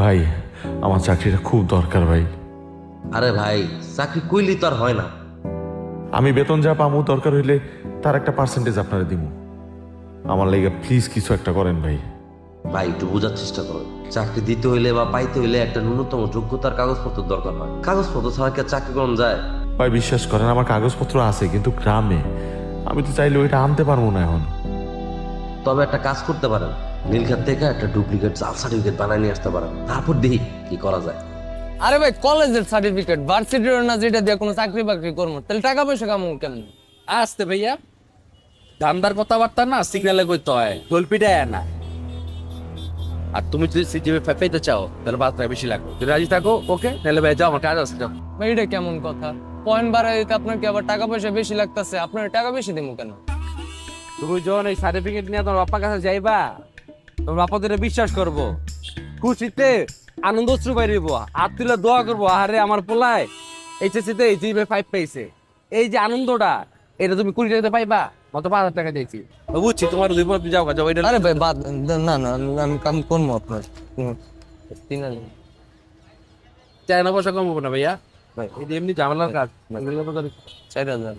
ভাই আমার চাকরিটা খুব দরকার ভাই। আরে ভাই, চাকরি কইলি তো আর হয় না। আমি বেতন যা পামু দরকার হইলে তার একটা পার্সেন্টেজ আপনারা দিমু। আমার লাইগা প্লিজ কিছু একটা করেন ভাই। ভাই একটু বোঝার চেষ্টা করো, চাকরি দিতে হইলে বা পাইতে হইলে একটা ন্যূনতম যোগ্যতার কাগজপত্র দরকার হয়। কাগজপত্র ছাড়া কি আর চাকরি করানো যায়? ভাই বিশ্বাস করেন আমার কাগজপত্র আছে, কিন্তু গ্রামে আমি তো চাইলে ওইটা আনতে পারবো না এখন। তবে একটা কাজ করতে পারেন, নীলক্ষেত থেকে একটা ডুপ্লিকেট জাল সার্টিফিকেট বানায় নিয়ে আসতে পারেন, তারপর দেখি কি করা যায়। আরে ভাই কলেজের সার্টিফিকেট, ভার্সিটির না, যেটা দিয়ে কোনো চাকরি বাকরি করবো, তাহলে টাকা পয়সা কামাবো কেমন? আসতে ভাইয়া, দামদার কথাবার্তা না সিগনালে কইতে হয়, গল্পিটায় না। আর তুমি যদি সিজিপি পেতে চাও তাহলে 5 টাকা বেশি লাগবে। যদি রাজি থাকো ওকে, তাহলে ভাই যাও, আমার কাজ আছে, যাও। ভাই এটা কেমন কথা? পয়েন্ট বাড়াই দিতে আপনার কি আবার টাকা পয়সা বেশি লাগতেছে? আপনার টাকা বেশি দেবো কেন? তুমি যখন এই সার্টিফিকেট নিয়ে তোমার বাপ্পার কাছে যাইবা, তোমার বাপ্পা তোরে বিশ্বাস করবো, খুশিতে আনন্দ অশ্রু বাইরিব, হাত তুলে দোয়া করবো, আরে আমার পোলায় এইচএসসিতে জিপি 5 পেয়েছে। এই যে আনন্দটা, এটা তুমি 20 টাকাতে পাইবা, মাত্র 5,000 টাকা দিয়েছি। বুঝছি তোমার দুই পর যাও যাও, এটা আরে ভাই বাদ, না না, আমি কাম করবো আপনার 3,000। চায় না, পয়সা কমাবো না ভাইয়া, এটা এমনি ঝামেলার কাজ। 4,000।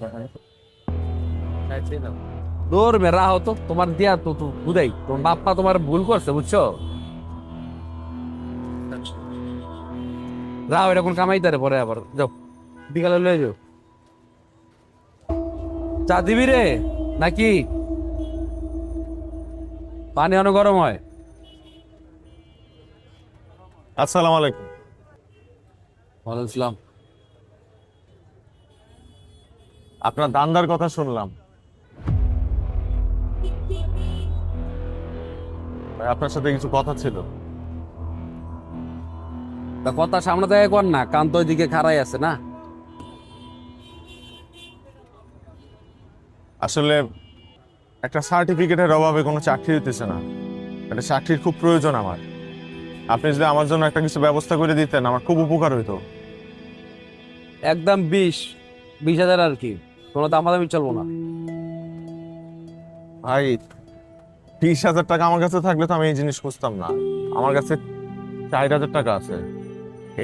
দৌড় মেরা হতো তোমার দিয়া তো বুঝাই, তোমার বাপ্পা তোমার ভুল করছে, বুঝছো? রাও, এটা কোন কামাই তারে পরে আবার যাও, বিকালে লয়ে যাও। চা দিবি রে নাকি পানি অনেক গরম হয়? আসসালামু আলাইকুম। ওয়ালাইকুম। আপনার দান্দার কথা শুনলাম ভাই, আপনার সাথে কিছু কথা ছিল। তা কথা সামনে থেকে কর না, কান তো ওইদিকে খাড়াই আছে না। আসলে একটা সার্টিফিকেটের অভাবে কোনো চাকরি হইতেছে না, একটা চাকরির খুব প্রয়োজন আমার। আপনি যদি আমার জন্য একটা কিছু ব্যবস্থা করে দিতেন আমার খুব উপকার হইতো। একদম 20,000 আর কি, কোনো দামাদামি চলবো না। ভাই 20,000 টাকা আমার কাছে থাকলে তো আমি এই জিনিস খুঁজতাম না। আমার কাছে 4,000 টাকা আছে,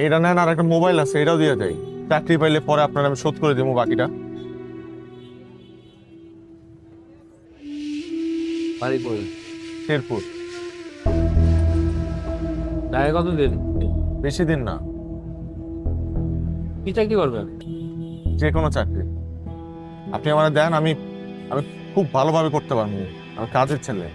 এইটা নেন, আর একটা মোবাইল আছে, এটাও দিয়ে যাই। চাকরি পাইলে পরে আপনার আমি শোধ করে দেবো বাকিটা। বাড়ি কই? শেরপুর। টাকা কতদিন? বেশি দিন না, কি চাকরি করবেন? যে কোনো চাকরি আপনি আমার দেন, আমি আমি খুব ভালোভাবে করতে পারবো। আমি কাজের ছেলে।